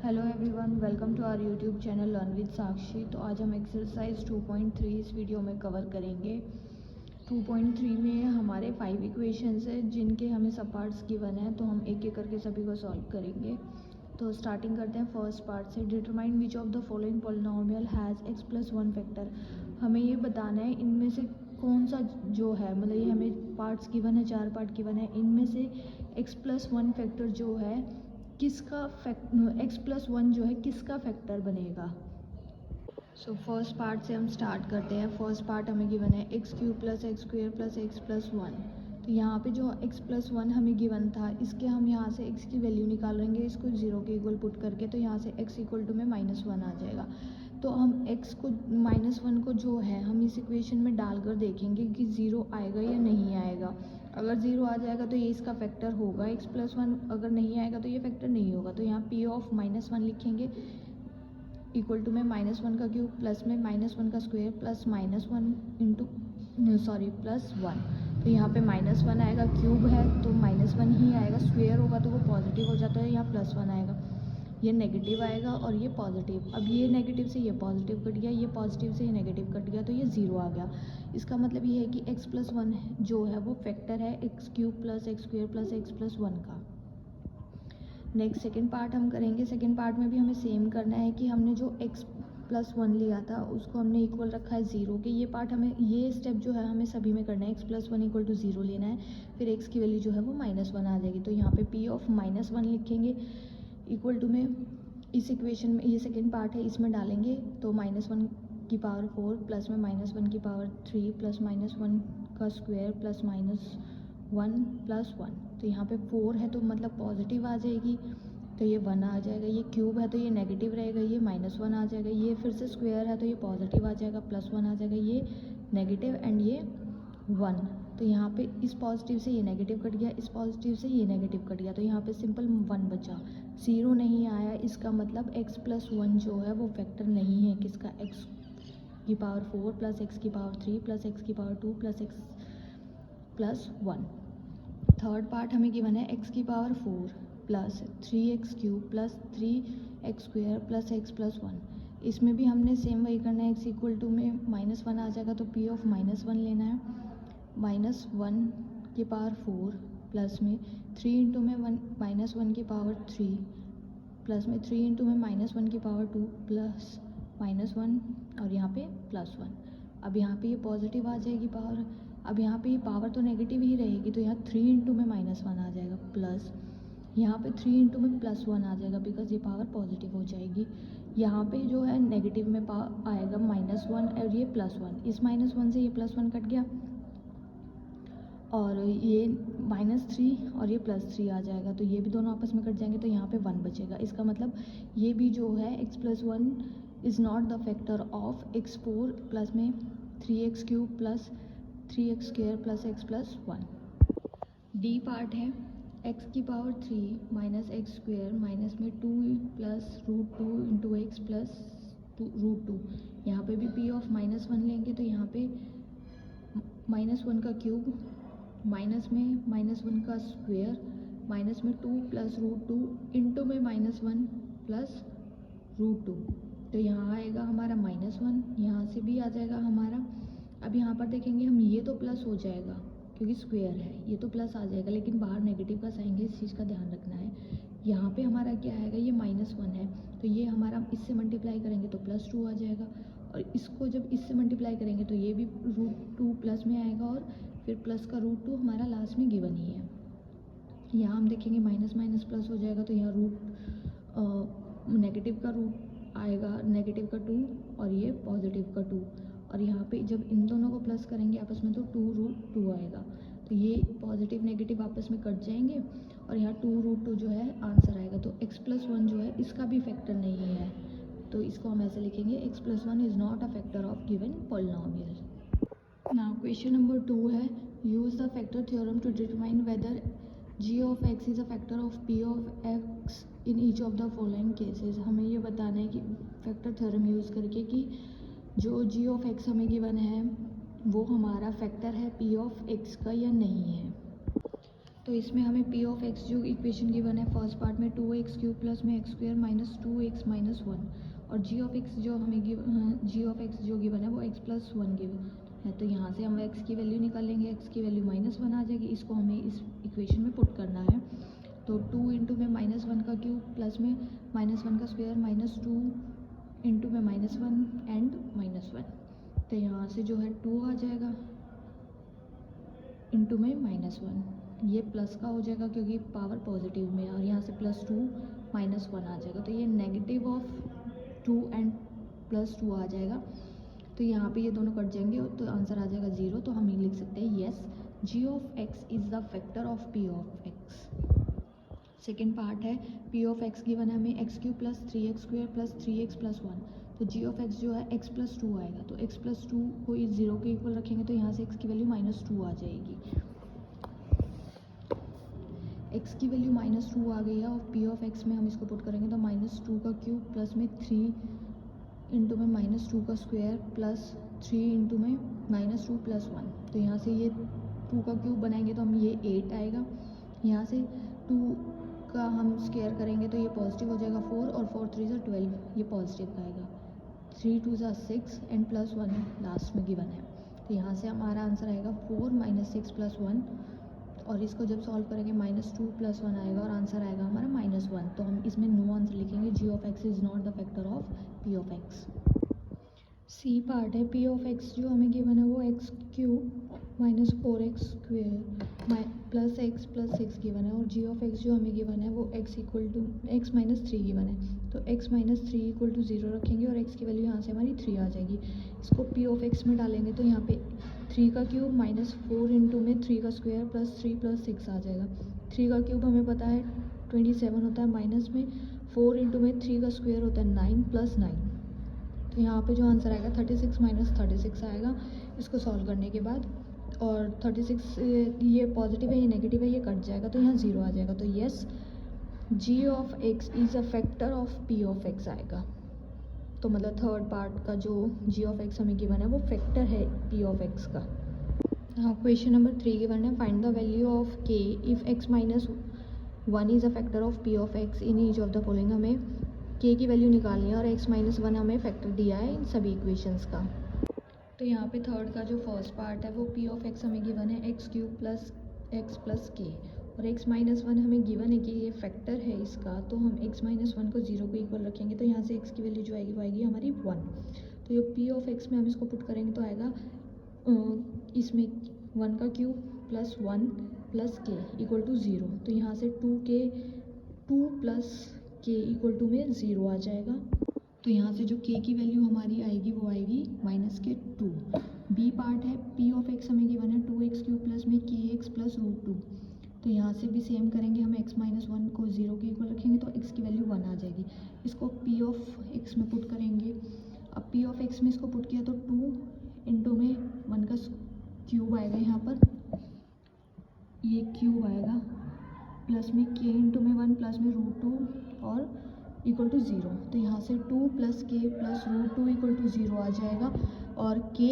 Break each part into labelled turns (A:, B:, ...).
A: Hello everyone, welcome to our YouTube channel learn with Sakshi. तो आज हम एक्सरसाइज 2.3 इस वीडियो में कवर करेंगे। 2.3 में हमारे 5 इक्वेशंस है जिनके हमें सब पार्ट्स गिवन है, तो हम एक एक करके सभी को सॉल्व करेंगे। तो स्टार्टिंग करते हैं फर्स्ट पार्ट से। Determine which of the following polynomial has x+1 factor. हमें ये बताना है इनमें से कौन सा जो है, मतलब ये हमें पार्ट्स गिवन है, 4 पार्ट गिवन है, इनमें से x+1 फैक्टर जो है किसका x+1 जो है किसका फैक्टर बनेगा। सो फर्स्ट पार्ट से हम स्टार्ट करते हैं। फर्स्ट पार्ट हमें गिवन है x³ + x² + x+1। तो यहाँ पे जो x+1 हमें गिवन था, इसके हम यहाँ से x की वैल्यू निकालेंगे, इसको 0 के इक्वल पुट करके, तो यहाँ से x इक्वल टू में -1 आ जाएगा। तो हम x को -1 को जो है हम इस इक्वेशन में डालकर देखेंगे कि 0 आएगा या नहीं आएगा। अगर 0 आ जाएगा तो ये इसका फैक्टर होगा, x+1 अगर नहीं आएगा तो ये फैक्टर नहीं होगा। तो यहाँ p ऑफ -1 लिखेंगे इक्वल टू में -1 का क्यूब प्लस में -1 का स्क्वायर प्लस -1 इंटू +1। तो यहाँ पे -1 आएगा, क्यूब है तो -1 ही आएगा, स्क्वायर होगा तो वो पॉजिटिव हो जाता है, यहाँ +1 आएगा, ये नेगेटिव आएगा और ये पॉजिटिव। अब ये नेगेटिव से ये पॉजिटिव कट गया, ये पॉजिटिव से ये नेगेटिव कट गया, तो ये 0 आ गया। इसका मतलब ये है कि x+1 जो है वो फैक्टर है x³ + x² + x+1 का। नेक्स्ट सेकेंड पार्ट हम करेंगे। सेकेंड पार्ट में भी हमें सेम करना है कि हमने जो x+1 लिया था उसको हमने इक्वल रखा है 0 के। ये पार्ट हमें, ये स्टेप जो है हमें सभी में करना है। x+1 इक्वल टू 0 लेना है, फिर x की वैल्यू जो है वो -1 आ जाएगी। तो यहाँ पे p ऑफ -1 लिखेंगे इक्वल टू में इस इक्वेशन में, ये सेकेंड पार्ट है, इसमें डालेंगे तो -1 की पावर 4 प्लस में -1 की पावर 3 प्लस -1 का स्क्वायर प्लस -1 + 1। तो यहाँ पे 4 है तो मतलब पॉजिटिव आ जाएगी, तो ये 1 आ जाएगा। ये क्यूब है तो ये नेगेटिव रहेगा, ये -1 आ जाएगा। ये फिर से स्क्वायर है तो ये पॉजिटिव आ जाएगा, +1 आ जाएगा, ये नेगेटिव एंड ये 1। तो यहाँ पे इस पॉजिटिव से ये नेगेटिव कट गया, इस पॉजिटिव से ये नेगेटिव कट गया, तो यहाँ पे सिंपल 1 बचा, 0 नहीं आया। इसका मतलब x+1 जो है वो फैक्टर नहीं है किसका, x की पावर 4 प्लस x की पावर 3 प्लस x की power 2 plus x+1। Third part हमें गिवन है x की power 4 plus 3x³ plus 3x² plus x+1। इसमें भी हमने सेम वही करना है, x इक्वल टू में -1 आ जाएगा तो p ऑफ -1 लेना है, -1 की पावर 4 प्लस में 3 इंटू में -1 की पावर 3 प्लस में 3 इंटू में -1 की पावर 2 प्लस -1 और यहाँ पे +1। अब यहाँ पे ये पॉजिटिव आ जाएगी पावर, अब यहाँ पे ये पावर तो नेगेटिव ही रहेगी, तो यहाँ 3 इंटू में -1 आ जाएगा प्लस, यहाँ पे 3 इंटू में +1 आ जाएगा बिकॉज ये पावर पॉजिटिव हो जाएगी। यहाँ पे जो है नेगेटिव में आएगा -1 और ये +1, इस -1 से ये +1 कट गया और ये -3 और ये +3 आ जाएगा, तो ये भी दोनों आपस में कट जाएंगे, तो यहाँ पे 1 बचेगा। इसका मतलब ये भी जो है x+1 is not the factor of x4 plus में 3x³ plus 3x² plus x+1। D part है x की पावर 3 माइनस x² माइनस में 2 प्लस √2 इंटू एक्स प्लस √2। यहाँ पे भी p ऑफ -1 लेंगे तो यहाँ पे -1 का क्यूब माइनस में -1 का स्क्वायर माइनस में 2 प्लस √2 इंटू में -1 प्लस √2। तो यहाँ आएगा हमारा -1, यहाँ से भी आ जाएगा हमारा। अब यहाँ पर देखेंगे हम, ये तो प्लस हो जाएगा क्योंकि स्क्वायर है, ये तो प्लस आ जाएगा, लेकिन बाहर नेगेटिव का साइन है, इस चीज़ का ध्यान रखना है। यहाँ पे हमारा क्या आएगा, ये -1 है तो ये हमारा इससे मल्टीप्लाई करेंगे तो +2 आ जाएगा, और इसको जब इससे मल्टीप्लाई करेंगे तो ये भी √2 प्लस में आएगा और फिर प्लस का √2 हमारा लास्ट में गिवन ही है। यहाँ हम देखेंगे माइनस माइनस प्लस हो जाएगा, तो यहाँ नेगेटिव का रूट आएगा, नेगेटिव का 2 और ये पॉजिटिव का 2, और यहाँ पे जब इन दोनों को प्लस करेंगे आपस में तो 2√2 आएगा, तो ये पॉजिटिव नेगेटिव आपस में कट जाएंगे और यहाँ 2√2 जो है आंसर आएगा। तो x+1 जो है इसका भी फैक्टर नहीं है, तो इसको हम ऐसे लिखेंगे, x+1 is not a factor of given polynomial. Now question number 2 है, use the factor theorem to determine whether g of x is a factor of p of x in each of the following cases. हमें ये बताना है कि factor theorem use करके कि जो g of x हमें गिवन है वो हमारा फैक्टर है p ऑफ x का या नहीं है। तो इसमें हमें पी ऑफ एक्स जो इक्वेशन गिवन है फर्स्ट पार्ट में 2x क्यूब प्लस में x square minus 2x minus 1 और जी ऑफ एक्स जो हमें जी ऑफ एक्स जो गिवन है वो x प्लस 1 गिवन है। तो यहाँ से हम x की वैल्यू निकालेंगे, x की वैल्यू -1 आ जाएगी। इसको हमें इस इक्वेशन में पुट करना है। तो 2 इंटू में -1 का क्यूब प्लस में -1 का स्क्वायर माइनस 2 इंटू में -1 एंड -1। तो यहाँ से जो है 2 आ जाएगा इंटू में -1, ये प्लस का हो जाएगा क्योंकि पावर पॉजिटिव में है और यहाँ से +2 -1 आ जाएगा। तो ये नेगेटिव ऑफ 2 एंड +2 आ जाएगा। तो यहाँ पे ये दोनों कट जाएंगे तो आंसर आ जाएगा 0। तो हम ये लिख सकते हैं yes g of x is the factor of P of x. Second part है पी ऑफ एक्स गिवन है हमें x cube plus 3x square plus 3x plus 1। तो जी ऑफ एक्स जो है x प्लस 2 आएगा। तो x प्लस 2 को इस 0 के इक्वल रखेंगे तो यहाँ से x की वैल्यू -2 आ जाएगी। x की वैल्यू -2 आ गई है और पी ऑफ एक्स में हम इसको पुट करेंगे तो -2 का क्यूब प्लस में 3 इंटू में -2 का स्क्वायर प्लस 3 इंटू में -2 प्लस 1। तो यहाँ से ये 2 का क्यूब बनाएंगे तो हम ये 8 आएगा। यहाँ से 2 का हम स्क्वायर करेंगे तो ये पॉजिटिव हो जाएगा 4 और 4 3 ज़ा 12, ये पॉजिटिव का आएगा। 3 2 ज़ा 6 एंड प्लस 1 लास्ट में गिवन है। तो यहाँ से हमारा आंसर आएगा 4 - 6 प्लस 1 और इसको जब सॉल्व करेंगे -2 प्लस 1 आएगा और आंसर आएगा हमारा -1। तो हम इसमें नो आंसर लिखेंगे। G of x is not the factor of P of X. C part है पी ऑफ एक्स जो हमें गिवन है वो X cube minus 4x square plus x plus 6 given है और जी ऑफ एक्स जो हमें गिवन है वो x equal to x minus 3 given है। तो x माइनस 3 इक्वल टू 0 रखेंगे और x की वैल्यू यहाँ से हमारी 3 आ जाएगी। इसको पी ऑफ एक्स में डालेंगे तो यहाँ पे 3 का क्यूब -4 इंटू में 3 का स्क्वायर प्लस 3 प्लस 6 आ जाएगा। 3 का क्यूब हमें पता है 27 होता है, माइनस में 4 इंटू में 3 का स्क्वायर होता है 9 प्लस 9। तो यहाँ पे जो आंसर आएगा 36 - 36 आएगा इसको सॉल्व करने के बाद। और 36 ये पॉजिटिव है ये नेगेटिव है ये कट जाएगा तो यहाँ 0 आ जाएगा। तो yes g of x is a factor of P of x आएगा। तो मतलब थर्ड पार्ट का जो जी ऑफ एक्स हमें गिवन है वो फैक्टर है पी ऑफ एक्स का। हाँ, क्वेश्चन नंबर 3 गिवन है find the value of k if x minus 1 is a factor of P of x in each of the following. हमें k की value निकालनी है और x माइनस 1 हमें फैक्टर दिया है इन सभी इक्वेशंस का। तो यहाँ पे थर्ड का जो फर्स्ट पार्ट है वो पी ऑफ एक्स हमें गिवन है x cube plus x plus के और x माइनस 1 हमें गिवन है कि ये फैक्टर है इसका। तो हम x माइनस 1 को 0 के इक्वल रखेंगे तो यहाँ से x की वैल्यू जो आएगी वो आएगी हमारी 1। तो ये पी ऑफ एक्स में हम इसको पुट करेंगे तो आएगा इसमें 1 का क्यूब प्लस 1 प्लस के इक्वल टू 0। तो यहाँ से 2 प्लस के इक्वल टू में 0 आ जाएगा। तो यहाँ से जो k की वैल्यू हमारी आएगी वो आएगी -2। बी पार्ट है पी ऑफ एक्स हमें गिवन है 2x क्यूब प्लस में kx प्लस √2। तो यहाँ से भी सेम करेंगे, हम x माइनस 1 को 0 के इक्वल रखेंगे तो x की वैल्यू 1 आ जाएगी। इसको p ऑफ x में पुट करेंगे। अब p ऑफ x में इसको पुट किया तो 2 इंटू में 1 का क्यूब आएगा, यहाँ पर ये क्यूब आएगा प्लस में k इंटू में 1 प्लस में √2 और इक्वल टू 0। तो यहाँ से 2 प्लस के प्लस √2 इक्वल टू 0 आ जाएगा और k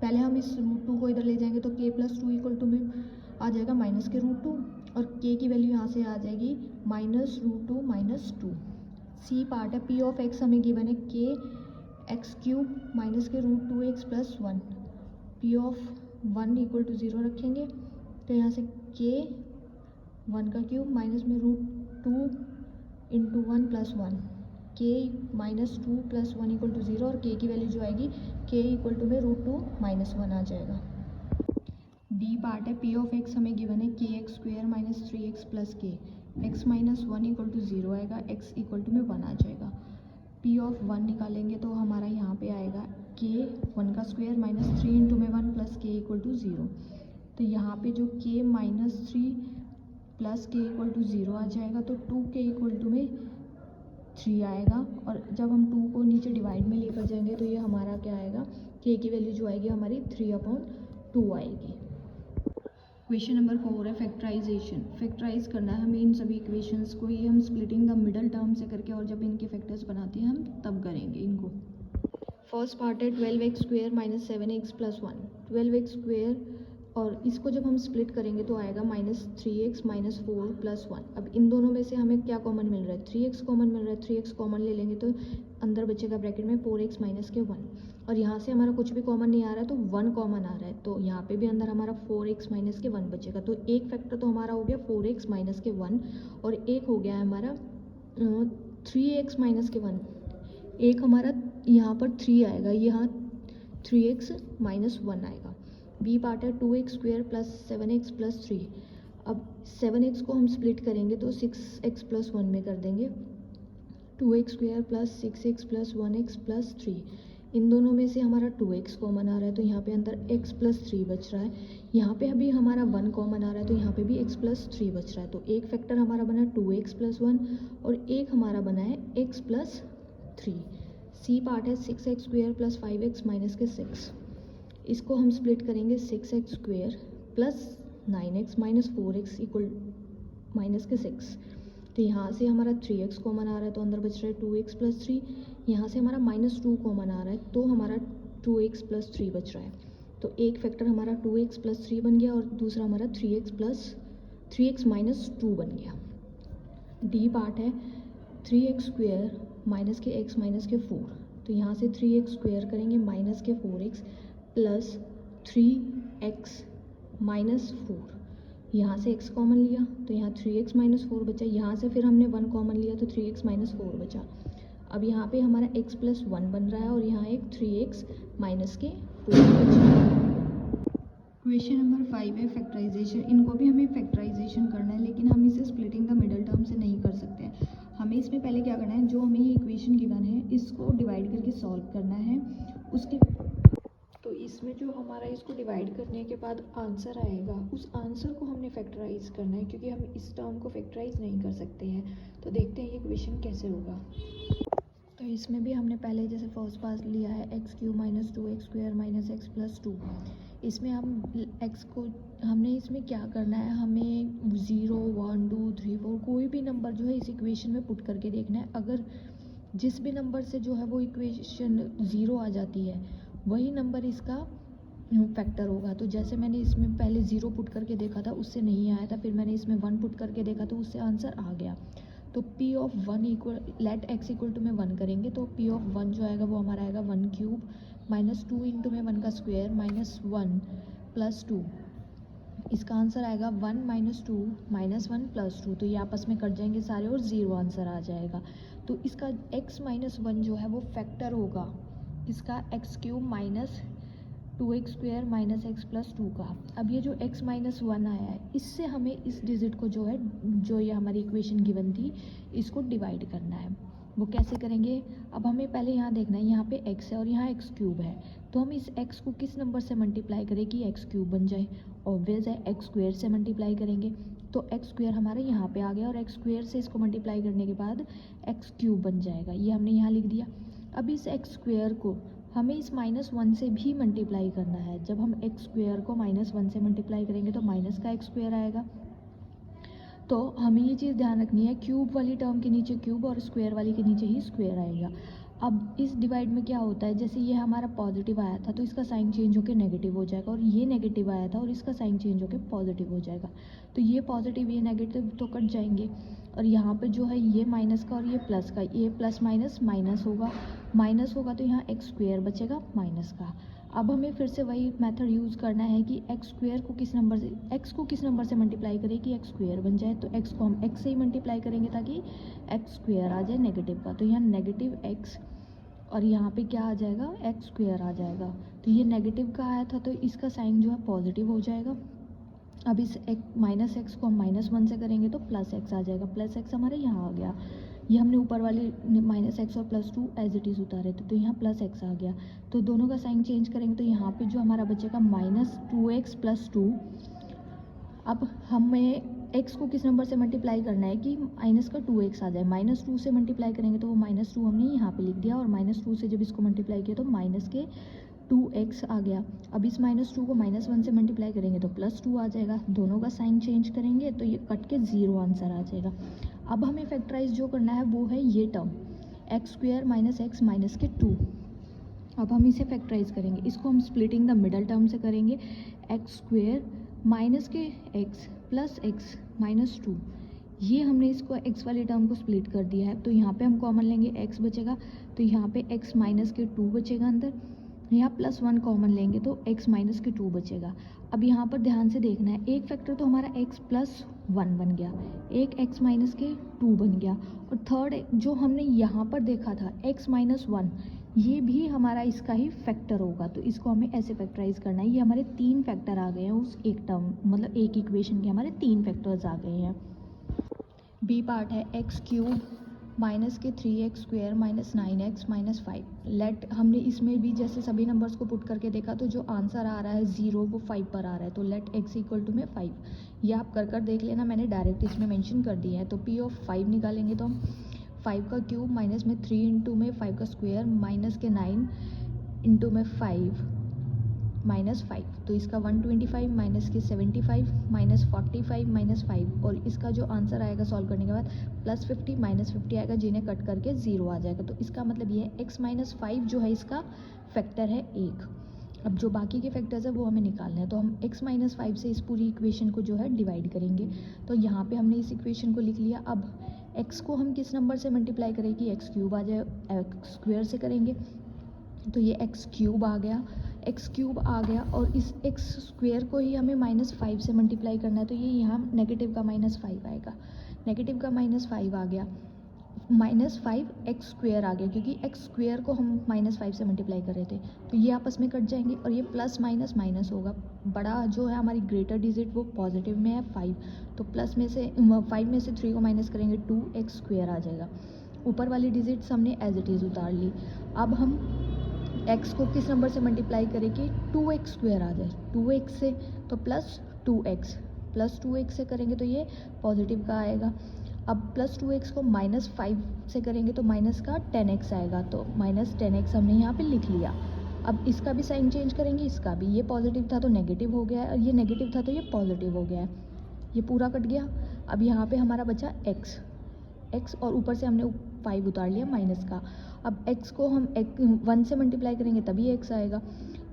A: पहले हम इस √2 को इधर ले जाएंगे तो k प्लस 2 इक्वल टू में आ जाएगा माइनस के √2 और k की वैल्यू यहाँ से आ जाएगी -√2 -2। सी पार्ट है पी ऑफ एक्स हमें गिवन है k x cube minus k √2x plus 1। P of 1 equal to 0 रखेंगे तो यहाँ से k 1 का क्यूब माइनस में √2 into 1 plus 1 k -2 plus 1 equal to 0 और k की वैल्यू जो आएगी k इक्वल टू में √2 -1 आ जाएगा। डी पार्ट है पी ऑफ एक्स हमें गिवन है के x square minus 3x plus के एक्स माइनस 1 इक्वल टू 0 आएगा, x इक्वल टू में 1 आ जाएगा। पी ऑफ 1 निकालेंगे तो हमारा यहाँ पे आएगा k 1 का स्क्वेयर माइनस 3 इंटू में 1 प्लस के इक्वल टू 0। तो यहाँ पे जो k -3 प्लस के इक्वल टू 0 आ जाएगा तो 2k इक्वल टू में 3 आएगा और जब हम 2 को नीचे डिवाइड में लेकर जाएंगे तो ये हमारा क्या आएगा, k की वैल्यू जो आएगी हमारी 3/2 आएगी। क्वेश्चन नंबर 4 है फैक्टराइजेशन। फैक्टराइज करना है हमें इन सभी इक्वेशंस को, ये हम स्प्लिटिंग द मिडल टर्म से करके और जब इनके फैक्टर्स बनाते हैं हम तब करेंगे इनको। फर्स्ट पार्ट है 12x square minus 7x plus 1। 12x square और इसको जब हम स्प्लिट करेंगे तो आएगा -3x - 4 + 1। अब इन दोनों में से हमें क्या कॉमन मिल रहा है, 3x कॉमन मिल रहा है। 3x कॉमन ले लेंगे तो अंदर बचेगा ब्रैकेट में 4x - 1, और यहाँ से हमारा कुछ भी कॉमन नहीं आ रहा है तो 1 कॉमन आ रहा है, तो यहाँ पे भी अंदर हमारा 4x - 1 बचेगा। तो एक फैक्टर तो हमारा हो गया 4x - 1, और एक हो गया है हमारा 3x - 1। एक हमारा यहाँ पर 3 आएगा, यहाँ 3x - 1 आएगा। बी पार्ट है 2x² + 7x + 3। अब 7x को हम स्प्लिट करेंगे तो 6x + 1 में कर देंगे, 2x² + 6x + 1x + 3। इन दोनों में से हमारा 2x कॉमन आ रहा है तो यहाँ पे अंदर x + 3 बच रहा है। यहाँ पे अभी हमारा 1 कॉमन आ रहा है तो यहाँ पे भी x + 3 बच रहा है। तो एक फैक्टर हमारा बना 2x + 1, और एक हमारा बना है x + 3। सी पार्ट है 6x² + 5x - 6। इसको हम स्प्लिट करेंगे, 6x² + 9x - 4x = -6। तो यहाँ से हमारा 3x कॉमन आ रहा है तो अंदर बच रहा है 2x + 3। यहाँ से हमारा -2 कॉमन आ रहा है तो हमारा 2x + 3 बच रहा है। तो एक फैक्टर हमारा 2x + 3 बन गया और दूसरा हमारा 3x - 2 बन गया। डी पार्ट है 3x² - x - 4। तो यहाँ से 3x² करेंगे -4x + 3x - 4। यहाँ से x कॉमन लिया तो यहाँ 3x - 4 बचा। यहाँ से फिर हमने 1 कॉमन लिया तो 3x - 4 बचा। अब यहाँ पे हमारा x + 1 बन रहा है और यहाँ एक 3x - 4 बचा। क्वेश्चन नंबर 5 है फैक्टराइजेशन। इनको भी हमें फैक्टराइजेशन करना है, लेकिन हम इसे स्प्लिटिंग द मिडल टर्म से नहीं कर सकते हैं। हमें इसमें पहले क्या करना है, जो हमें ये इक्वेशन गिवन है इसको डिवाइड करके सॉल्व करना है। उसके तो इसमें जो हमारा इसको डिवाइड करने के बाद आंसर आएगा, उस आंसर को हमने फैक्टराइज करना है, क्योंकि हम इस टर्म को फैक्टराइज नहीं कर सकते हैं। तो देखते हैं ये इक्वेशन कैसे होगा। तो इसमें भी हमने पहले जैसे फर्स्ट पार्ट लिया है x³ - 2x² - x + 2। इसमें हम x को हमने इसमें क्या करना है, हमें 0 1 2 3 4 कोई भी नंबर जो है इस इक्वेशन में पुट करके देखना है। अगर जिस भी नंबर से जो है वो इक्वेशन 0 आ जाती है वही नंबर इसका फैक्टर होगा। तो जैसे मैंने इसमें पहले 0 पुट करके देखा था उससे नहीं आया था, फिर मैंने इसमें 1 पुट करके देखा तो उससे आंसर आ गया। तो p of 1 equal let x equal to में 1 करेंगे तो p ऑफ 1 जो आएगा वो हमारा आएगा 1³ -2 इंटू में 1 का स्क्वायर -1 + 2। इसका आंसर आएगा 1 - 2 - 1 + 2। तो ये आपस में कट जाएंगे सारे और 0 आंसर आ जाएगा। तो इसका x - 1 जो है वो फैक्टर होगा इसका x³ - 2x² - x + 2 का। अब ये जो x - 1 आया है इससे हमें इस डिजिट को जो है, जो ये हमारी इक्वेशन गिवन थी, इसको डिवाइड करना है। वो कैसे करेंगे, अब हमें पहले यहाँ देखना है, यहाँ पे x है और यहाँ x³ है। तो हम इस x को किस नंबर से मल्टीप्लाई करें कि x³ बन जाए। ऑब्वियस है x² से मल्टीप्लाई करेंगे तो x² हमारे यहाँ पे आ गया, और x² से इसको मल्टीप्लाई करने के बाद x³ बन जाएगा। ये हमने यहाँ लिख दिया। अब इस x² को हमें इस -1 से भी मल्टीप्लाई करना है। जब हम x² को -1 से मल्टीप्लाई करेंगे तो माइनस का x² आएगा। तो हमें ये चीज़ ध्यान रखनी है, क्यूब वाली टर्म के नीचे क्यूब और स्क्वायर वाली के नीचे ही स्क्वायर आएगा। अब इस डिवाइड में क्या होता है, जैसे ये हमारा पॉजिटिव आया था तो इसका साइन चेंज होकर नेगेटिव हो जाएगा, और ये नेगेटिव आया था और इसका साइन चेंज होकर पॉजिटिव हो जाएगा। तो ये पॉजिटिव ये नेगेटिव तो कट जाएंगे, और यहाँ पे जो है ये माइनस का और ये प्लस का, ये प्लस माइनस माइनस होगा तो यहाँ x² बचेगा माइनस का। अब हमें फिर से वही मेथड यूज़ करना है कि x² को किस नंबर से मल्टीप्लाई करें कि x² बन जाए। तो x को हम x से ही मल्टीप्लाई करेंगे ताकि x² आ जाए नेगेटिव का। तो यहाँ नेगेटिव x और यहाँ पे क्या आ जाएगा, x² आ जाएगा। तो ये नेगेटिव का आया था तो इसका साइन जो है पॉजिटिव हो जाएगा। अब इस -x को हम -1 से करेंगे तो +x आ जाएगा। +x हमारे यहाँ आ गया। ये हमने ऊपर वाले -x और +2 एज इट इज़ उतारे थे तो यहाँ +x आ गया। तो दोनों का साइन चेंज करेंगे तो यहाँ पे जो हमारा बचेगा -2x + 2। अब हमें x को किस नंबर से मल्टीप्लाई करना है कि माइनस का 2x आ जाए। -2 से मल्टीप्लाई करेंगे तो वो -2 हमने यहाँ पे लिख दिया, और -2 से जब इसको मल्टीप्लाई किया तो माइनस के 2x आ गया। अब इस -2 को -1 से मल्टीप्लाई करेंगे तो +2 आ जाएगा। दोनों का साइन चेंज करेंगे तो ये कट के 0 आंसर आ जाएगा। अब हमें फैक्टराइज जो करना है वो है ये टर्म x² - x - 2। अब हम इसे फैक्टराइज करेंगे, इसको हम स्प्लिटिंग द मिडल टर्म से करेंगे। एक्स स्क्वेयर माइनस के एक्स प्लस एक्स माइनस 2, ये हमने इसको x वाली टर्म को स्प्लिट कर दिया है। तो यहाँ पे हम कॉमन लेंगे, x बचेगा, तो यहाँ पे x माइनस के 2 बचेगा अंदर, यहाँ प्लस 1 कॉमन लेंगे तो x माइनस के 2 बचेगा। अब यहाँ पर ध्यान से देखना है, एक फैक्टर तो हमारा x प्लस 1 बन गया, एक x माइनस के 2 बन गया, और थर्ड जो हमने यहाँ पर देखा था x माइनस 1, ये भी हमारा इसका ही फैक्टर होगा। तो इसको हमें ऐसे फैक्टराइज करना है। ये हमारे 3 फैक्टर आ गए हैं उस एक टर्म, मतलब एक इक्वेशन के हमारे 3 फैक्टर्स आ गए हैं। बी पार्ट है एक्स क्यूब माइनस के 3x square minus 9x minus 5। Late हमने इसमें भी जैसे सभी नंबर्स को पुट करके देखा, तो जो आंसर आ रहा है 0 वो 5 पर आ रहा है। तो लेट x इक्वल टू में 5, ये आप कर देख लेना, मैंने डायरेक्ट इसमें मेंशन कर दिया है। तो p ऑफ 5 निकालेंगे तो हम 5 का क्यूब माइनस में 3 इंटू में 5 का स्क्वेयर माइनस के 9 इंटू में 5 माइनस 5, तो इसका 125 माइनस के 75 माइनस 45 माइनस 5, और इसका जो आंसर आएगा सॉल्व करने के बाद प्लस 50 माइनस 50 आएगा, जिन्हें कट करके 0 आ जाएगा। तो इसका मतलब ये है x माइनस 5 जो है इसका फैक्टर है 1। अब जो बाकी के फैक्टर्स है वो हमें निकालना है, तो हम x माइनस 5 से इस पूरी इक्वेशन को जो है डिवाइड करेंगे। तो यहाँ पे हमने इस इक्वेशन को लिख लिया। अब x को हम किस नंबर से मल्टीप्लाई करें कि एक्स क्यूब आ जाए, एक्स स्क्वेयर से करेंगे, तो ये एक्स क्यूब आ गया, एक्स क्यूब आ गया, और इस एक्स स्क्वेयर को ही हमें माइनस 5 से मल्टीप्लाई करना है। तो ये यहाँ नेगेटिव का माइनस 5 आएगा, नेगेटिव का माइनस 5 आ गया, माइनस 5 एक्स स्क्वेयर आ गया, क्योंकि एक्स स्क्वेयर को हम माइनस 5 से मल्टीप्लाई कर रहे थे। तो ये आपस में कट जाएंगे, और ये प्लस माइनस माइनस होगा। बड़ा जो है हमारी ग्रेटर डिजिट वो पॉजिटिव में है 5, तो प्लस में से 5 में से 3 को माइनस करेंगे 2x स्क्वेयर आ जाएगा। ऊपर वाली डिजिट्स हमने एज इट इज़ उतार ली। अब हम x को किस नंबर से मल्टीप्लाई करें कि 2x स्क्वेयर आ जाए, 2x से, तो प्लस 2x से करेंगे तो ये पॉजिटिव का आएगा। अब प्लस 2x को माइनस 5 से करेंगे तो माइनस का 10x आएगा, तो माइनस 10x हमने यहाँ पे लिख लिया। अब इसका भी साइन चेंज करेंगे, इसका भी, ये पॉजिटिव था तो नेगेटिव हो गया है, और ये नेगेटिव था तो ये पॉजिटिव हो गया है, ये पूरा कट गया। अब यहाँ पे हमारा बचा x, और ऊपर से हमने 5 उतार लिया माइनस का। अब x को हम 1 से मल्टीप्लाई करेंगे तभी x आएगा,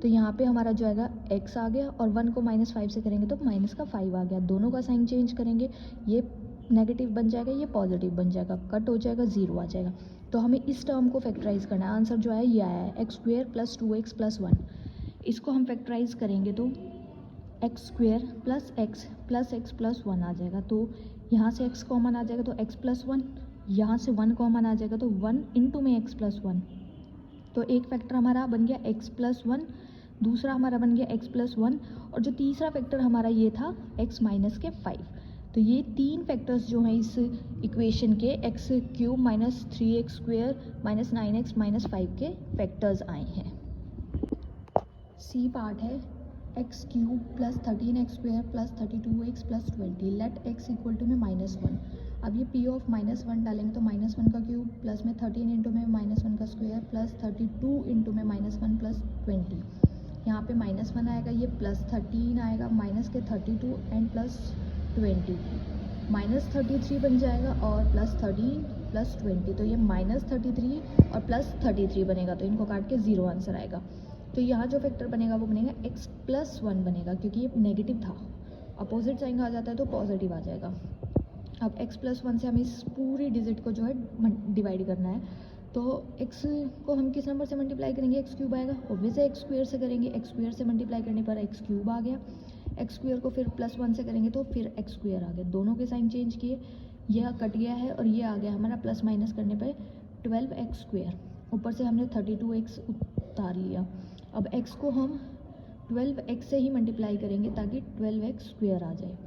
A: तो यहाँ पे हमारा जो आएगा x आ गया, और 1 को माइनस 5 से करेंगे तो माइनस का 5 आ गया। दोनों का साइन चेंज करेंगे, ये नेगेटिव बन जाएगा, ये पॉजिटिव बन जाएगा, कट हो जाएगा, 0 आ जाएगा। तो हमें इस टर्म को फैक्टराइज करना है। आंसर जो है ये आया है x square plus 2x plus 1। इसको हम फैक्टराइज करेंगे तो x square plus x plus 1 आ जाएगा। तो यहाँ से x कॉमन आ जाएगा तो x प्लस 1, यहाँ से 1 कॉमन आ जाएगा तो 1 इंटू में x प्लस 1। तो एक फैक्टर हमारा बन गया x प्लस 1, दूसरा हमारा बन गया x प्लस 1, और जो तीसरा फैक्टर हमारा ये था x माइनस के 5। तो ये 3 फैक्टर्स जो हैं इस इक्वेशन के, x cube minus 3x square minus 9x minus 5 के फैक्टर्स आए हैं। सी पार्ट है x cube plus 13x square plus 32x plus 20। Let x equal to में -1। अब ये p ऑफ -1 डालेंगे तो -1 का क्यूब प्लस में 13 इंटू में -1 का स्क्वायर प्लस 32 इंटू में -1 प्लस 20। यहाँ पे -1 आएगा, ये प्लस 13 आएगा, माइनस के 32 एंड प्लस 20, -33 बन जाएगा, और प्लस 13 प्लस 20, तो ये -33 और प्लस 33 बनेगा, तो इनको काट के 0 आंसर आएगा। तो यहाँ जो फैक्टर बनेगा वो बनेगा x प्लस 1 बनेगा, क्योंकि ये नेगेटिव था, अपोजिट साइन आ जाता है तो पॉजिटिव आ जाएगा। अब x प्लस 1 से हमें इस पूरी डिजिट को जो है डिवाइड करना है। तो x को हम किस नंबर से मल्टीप्लाई करेंगे, एक्स क्यूब आएगा, ऑब्वियस है एक्स स्क्वेयर से करेंगे, एक्स स्क्वेयर से मल्टीप्लाई करने पर एक्स क्यूब आ गया, एक्स स्क्वेयर को फिर प्लस 1 से करेंगे तो फिर एक्स स्क्वेयर आ गया। दोनों के साइन चेंज किए, यह कट गया है और ये आ गया हमारा प्लस माइनस करने पर 12x स्क्वेयर, ऊपर से हमने 32x उतार लिया। अब x को हम 12x से ही मल्टीप्लाई करेंगे ताकि 12x स्क्वेयर आ जाए,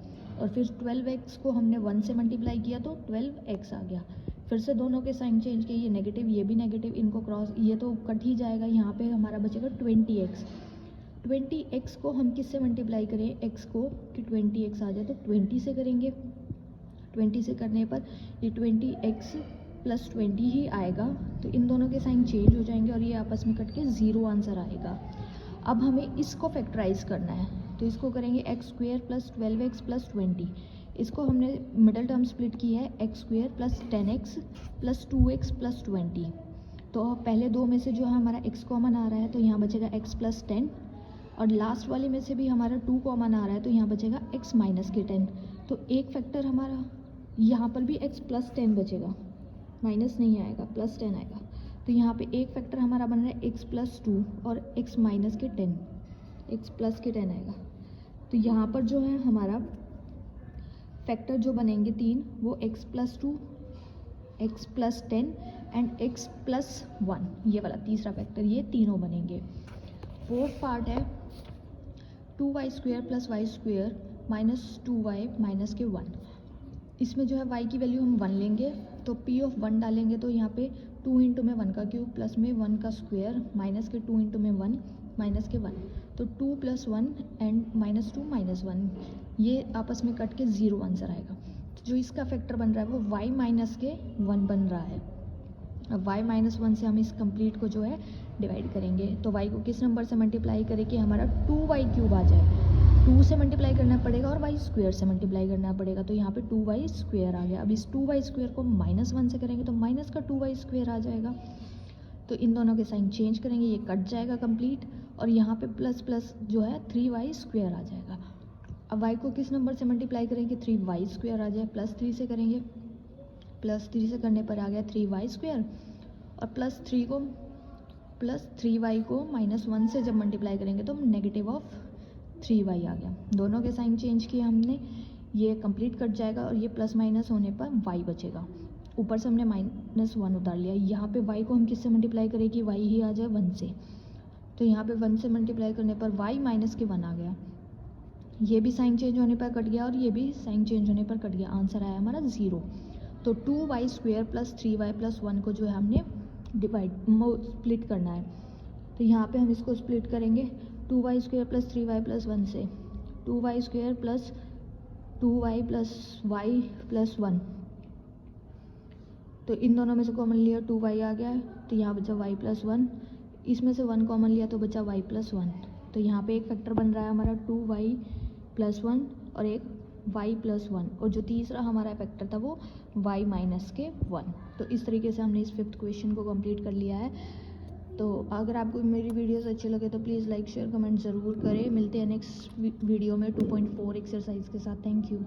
A: और फिर 12x को हमने 1 से मल्टीप्लाई किया तो 12x आ गया। फिर से दोनों के साइन चेंज किए, ये नेगेटिव ये भी नेगेटिव, इनको क्रॉस, ये तो कट ही जाएगा। यहाँ पे हमारा बचेगा 20x। 20x को हम किस से मल्टीप्लाई करें x को कि 20x आ जाए, तो 20 से करेंगे। 20 से करने पर ये 20x प्लस 20 ही आएगा, तो इन दोनों के साइन चेंज हो जाएंगे और ये आपस में कट के 0 आंसर आएगा। अब हमें इसको फैक्टराइज करना है, तो इसको करेंगे x square plus 12x plus 20। इसको हमने मिडल टर्म स्प्लिट की है, x square plus 10x plus 2x plus 20। तो पहले दो में से जो है हमारा x कॉमन आ रहा है, तो यहाँ बचेगा x प्लस 10, और लास्ट वाले में से भी हमारा 2 कॉमन आ रहा है, तो यहाँ बचेगा x माइनस के 10। तो एक फैक्टर हमारा यहाँ पर भी x प्लस 10 बचेगा, माइनस नहीं आएगा, प्लस 10 आएगा। तो यहाँ पे एक फैक्टर हमारा बन रहा है x प्लस 2 और x माइनस के 10, x प्लस के 10 आएगा। तो यहाँ पर जो है हमारा फैक्टर जो बनेंगे तीन, वो x plus 2, x plus 10 and x plus 1, ये वाला तीसरा फैक्टर, ये तीनों बनेंगे। फोर्थ पार्ट है 2y square plus y square minus 2y minus k 1। इसमें जो है y की वैल्यू हम 1 लेंगे, तो p ऑफ 1 डालेंगे, तो यहाँ पे 2 इंटू में 1 का क्यूब प्लस में 1 का स्क्वेयर माइनस के 2 इंटू में 1 माइनस के 1, तो 2 प्लस 1 एंड माइनस 2 माइनस 1, ये आपस में कट के 0 आंसर आएगा। तो जो इसका फैक्टर बन रहा है वो y माइनस के 1 बन रहा है। अब y माइनस 1 से हम इस कंप्लीट को जो है डिवाइड करेंगे, तो y को किस नंबर से मल्टीप्लाई करें कि हमारा 2y क्यूब आ जाए। 2 से मल्टीप्लाई करना पड़ेगा और y स्क्वेयर से मल्टीप्लाई करना पड़ेगा, तो यहाँ पे 2y स्क्वेयर आ गया। अब इस 2y स्क्वेयर को माइनस 1 से करेंगे तो माइनस का 2y स्क्वेयर आ जाएगा। तो इन दोनों के साइन चेंज करेंगे, ये कट जाएगा कंप्लीट, और यहाँ पे प्लस प्लस जो है 3y स्क्वेयर आ जाएगा। अब y को किस नंबर से मल्टीप्लाई करेंगे, 3y स्क्वेयर आ जाए, प्लस 3 से करेंगे, प्लस 3 से करने पर आ गया 3y स्क्वेयर, और प्लस 3y को माइनस 1 से जब मल्टीप्लाई करेंगे तो नेगेटिव ऑफ 3y आ गया। दोनों के साइन चेंज किए हमने, ये कंप्लीट कट जाएगा और ये प्लस माइनस होने पर y बचेगा। ऊपर से हमने माइनस 1 उतार लिया, यहाँ पे y को हम किससे मल्टीप्लाई करें कि y ही आ जाए 1 से, तो यहाँ पे 1 से मल्टीप्लाई करने पर y माइनस के 1 आ गया। ये भी साइन चेंज होने पर कट गया और ये भी साइन चेंज होने पर कट गया, आंसर आया हमारा 0। तो 2y square plus 3y plus 1 को जो है हमने स्प्लिट करना है, तो यहाँ पे हम इसको स्प्लिट करेंगे 2y square plus 3y plus 1 से, 2y square plus 2y plus y plus 1, तो इन दोनों में से कॉमन लिया 2y आ गया है, तो यहाँ बचा y प्लस 1, इसमें से 1 कॉमन लिया तो बचा y प्लस 1। तो यहाँ पे एक फैक्टर बन रहा है हमारा 2y प्लस 1 और एक y प्लस 1, और जो तीसरा हमारा फैक्टर था वो y माइनस के 1। तो इस तरीके से हमने इस 5th क्वेश्चन को कंप्लीट कर लिया है। तो अगर आपको मेरी वीडियोस अच्छे लगे तो प्लीज़ लाइक शेयर कमेंट ज़रूर करें। मिलते हैं नेक्स्ट वीडियो में 2.4 एक्सरसाइज के साथ। Thank you.